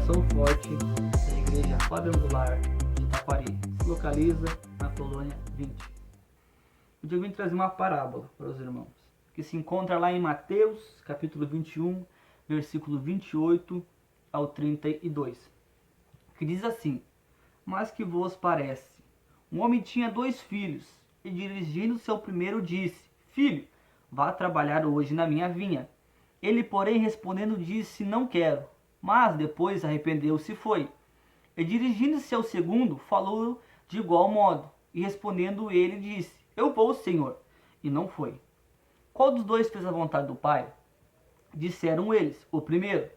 Coração Forte da Igreja Quadrangular de Taquari. Se localiza na colônia 20. Hoje eu vim trazer uma parábola para os irmãos, que se encontra lá em Mateus, capítulo 21, versículo 28 ao 32, que diz assim: Mas que vos parece? Um homem tinha 2 filhos, e dirigindo-se ao primeiro disse: Filho, vá trabalhar hoje na minha vinha. Ele, porém, respondendo, disse: Não quero. Mas depois arrependeu-se e foi. E dirigindo-se ao segundo, falou de igual modo. E respondendo ele, disse: Eu vou, Senhor. E não foi. Qual dos 2 fez a vontade do Pai? Disseram eles: O primeiro.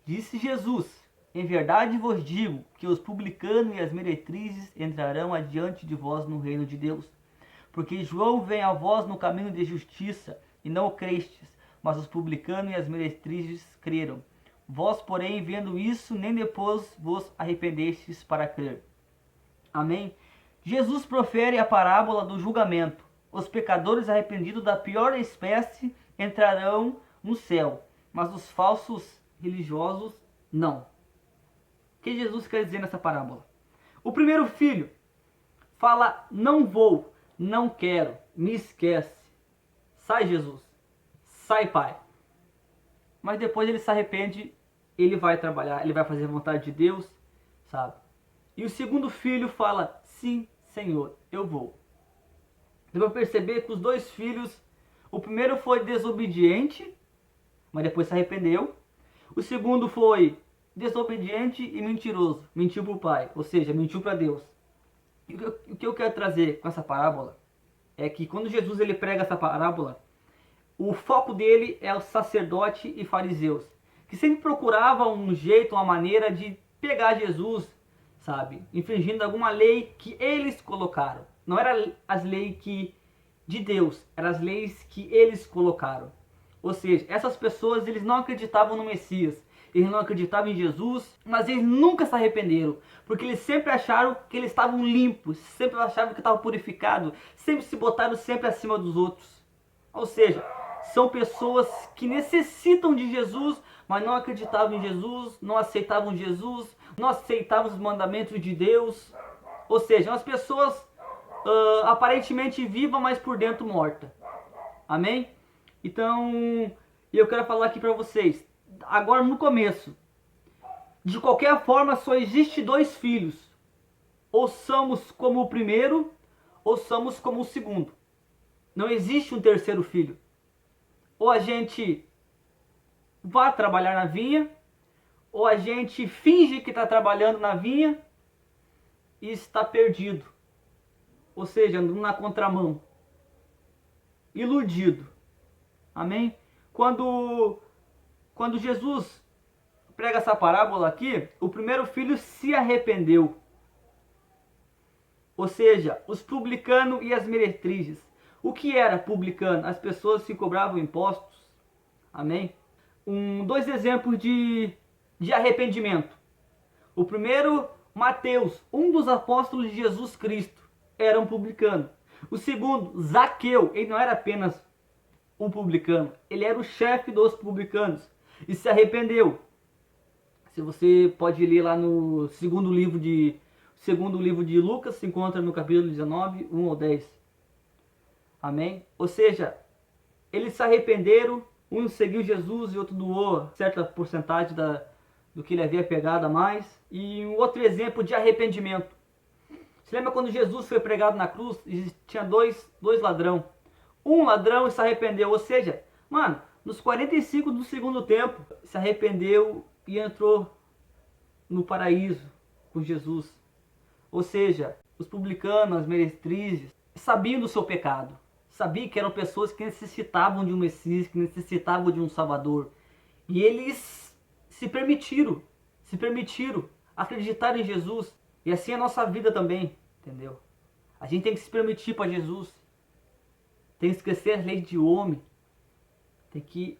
Disse Jesus: Em verdade vos digo que os publicanos e as meretrizes entrarão adiante de vós no reino de Deus. Porque João vem a vós no caminho de justiça, e não o crestes, mas os publicanos e as meretrizes creram. Vós, porém, vendo isso, nem depois vos arrependestes para crer. Amém? Jesus profere a parábola do julgamento. Os pecadores arrependidos da pior espécie entrarão no céu, mas os falsos religiosos não. O que Jesus quer dizer nessa parábola? O primeiro filho fala: não vou, não quero, me esquece. Sai, Jesus. Sai, Pai. Mas depois ele se arrepende, ele vai trabalhar, ele vai fazer a vontade de Deus, sabe? E o segundo filho fala: sim, Senhor, eu vou. Você vai perceber que os 2 filhos, o primeiro foi desobediente, mas depois se arrependeu. O segundo foi desobediente e mentiroso, mentiu para o pai, ou seja, mentiu para Deus. E o que eu quero trazer com essa parábola é que quando Jesus ele prega essa parábola, o foco dele é o sacerdote e fariseus, que sempre procuravam um jeito, uma maneira de pegar Jesus, sabe? Infringindo alguma lei que eles colocaram. Não eram as leis de Deus, eram as leis que eles colocaram. Ou seja, essas pessoas eles não acreditavam no Messias, eles não acreditavam em Jesus, mas eles nunca se arrependeram, porque eles sempre acharam que eles estavam limpos, sempre achavam que estavam purificados, sempre se botaram sempre acima dos outros. Ou seja, são pessoas que necessitam de Jesus, mas não acreditavam em Jesus, não aceitavam Jesus, não aceitavam os mandamentos de Deus. Ou seja, as pessoas aparentemente vivas, mas por dentro morta. Amém? Então, eu quero falar aqui para vocês, agora no começo, de qualquer forma só existe 2 filhos. Ou somos como o primeiro, ou somos como o segundo. Não existe um terceiro filho. Ou a gente vai trabalhar na vinha, ou a gente finge que está trabalhando na vinha e está perdido. Ou seja, andando na contramão. Iludido. Amém? Quando Jesus prega essa parábola aqui, o primeiro filho se arrependeu. Ou seja, os publicanos e as meretrizes. O que era publicano? As pessoas que cobravam impostos. Amém? 2 exemplos de arrependimento. O primeiro, Mateus, um dos apóstolos de Jesus Cristo, era um publicano. O segundo, Zaqueu, ele não era apenas um publicano, ele era o chefe dos publicanos e se arrependeu. Se você pode ler lá no segundo livro de Lucas, se encontra no capítulo 19, 1 ao 10. Amém? Ou seja, eles se arrependeram, um seguiu Jesus e outro doou certa porcentagem do que ele havia pegado a mais. E um outro exemplo de arrependimento. Você lembra quando Jesus foi pregado na cruz e tinha dois ladrões? Um ladrão se arrependeu, ou seja, mano, nos 45 do segundo tempo, se arrependeu e entrou no paraíso com Jesus. Ou seja, os publicanos, as meretrizes, sabiam do seu pecado. Sabiam que eram pessoas que necessitavam de um Messias, que necessitavam de um Salvador. E eles se permitiram acreditar em Jesus. E assim é a nossa vida também, entendeu? A gente tem que se permitir para Jesus. Tem que esquecer as leis de homem. Tem que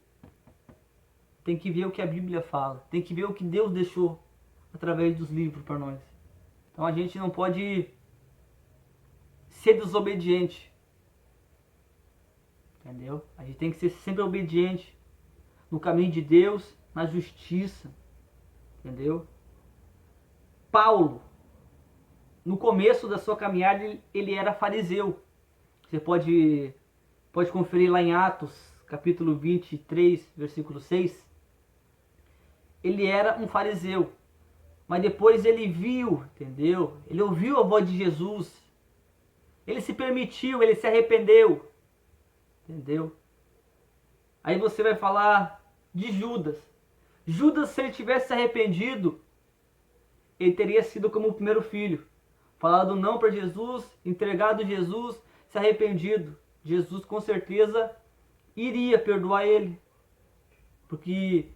ver o que a Bíblia fala. Tem que ver o que Deus deixou através dos livros para nós. Então a gente não pode ser desobediente. Entendeu? A gente tem que ser sempre obediente no caminho de Deus, na justiça. Entendeu? Paulo, no começo da sua caminhada, ele era fariseu. Você pode conferir lá em Atos, capítulo 23, versículo 6. Ele era um fariseu. Mas depois ele viu, entendeu? Ele ouviu a voz de Jesus. Ele se permitiu, ele se arrependeu. Entendeu? Aí você vai falar de Judas. Judas, se ele tivesse se arrependido, ele teria sido como o primeiro filho. Falado não para Jesus, entregado Jesus, se arrependido. Jesus com certeza iria perdoar ele. Porque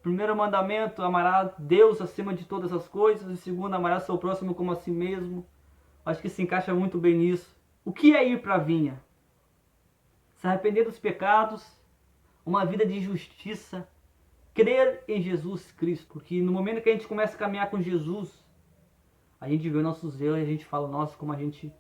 primeiro mandamento, amará Deus acima de todas as coisas. E segundo, amará seu próximo como a si mesmo. Acho que se encaixa muito bem nisso. O que é ir para a vinha? Se arrepender dos pecados, uma vida de justiça, crer em Jesus Cristo. Porque no momento que a gente começa a caminhar com Jesus, a gente vê nossos erros e a gente fala, nossa, como a gente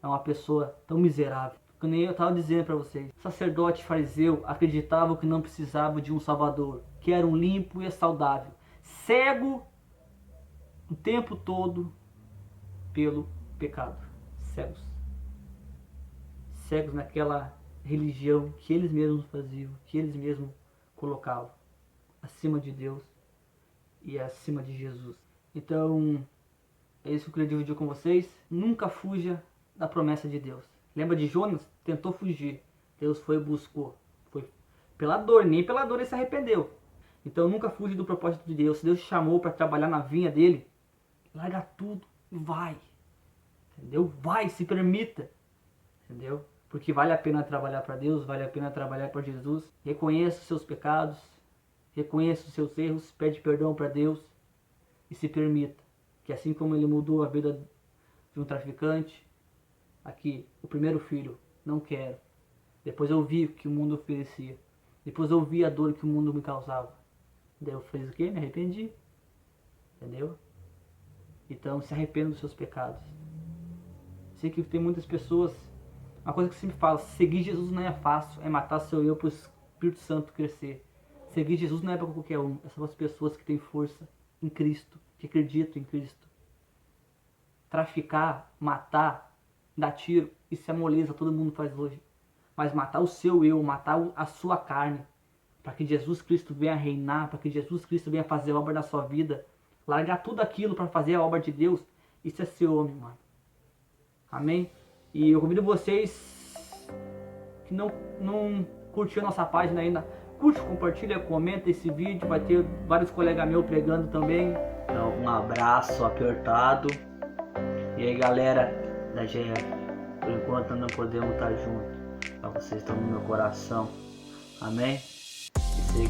é uma pessoa tão miserável. Como eu estava dizendo para vocês, o sacerdote fariseu acreditava que não precisava de um salvador, que era um limpo e saudável, cego o tempo todo pelo pecado. Cegos naquela religião que eles mesmos faziam, que eles mesmos colocavam acima de Deus e acima de Jesus. Então, é isso que eu queria dividir com vocês. Nunca fuja da promessa de Deus. Lembra de Jonas? Tentou fugir. Deus foi e buscou. Foi pela dor, nem pela dor ele se arrependeu. Então nunca fuja do propósito de Deus. Se Deus te chamou para trabalhar na vinha dele, larga tudo e vai. Entendeu? Vai, se permita. Entendeu? Porque vale a pena trabalhar para Deus, vale a pena trabalhar para Jesus. Reconheça os seus pecados, reconheça os seus erros, pede perdão para Deus e se permita. Que assim como ele mudou a vida de um traficante, aqui, o primeiro filho, não quero. Depois eu vi o que o mundo oferecia. Depois eu vi a dor que o mundo me causava. Daí eu fiz o quê? Me arrependi. Entendeu? Então se arrependa dos seus pecados. Sei que tem muitas pessoas. Uma coisa que eu sempre falo, seguir Jesus não é fácil, é matar seu eu para o Espírito Santo crescer. Seguir Jesus não é para qualquer um, são as pessoas que têm força em Cristo, que acreditam em Cristo. Traficar, matar, dar tiro, isso é moleza, todo mundo faz hoje. Mas matar o seu eu, matar a sua carne, para que Jesus Cristo venha reinar, para que Jesus Cristo venha fazer a obra da sua vida, largar tudo aquilo para fazer a obra de Deus, isso é ser homem, mano. Amém? E eu convido vocês que não curtiram nossa página ainda, curte, compartilha, comenta esse vídeo, vai ter vários colegas meus pregando também. Então, um abraço apertado. E aí, galera da GF, por enquanto não podemos estar juntos, mas vocês estão no meu coração. Amém? E sei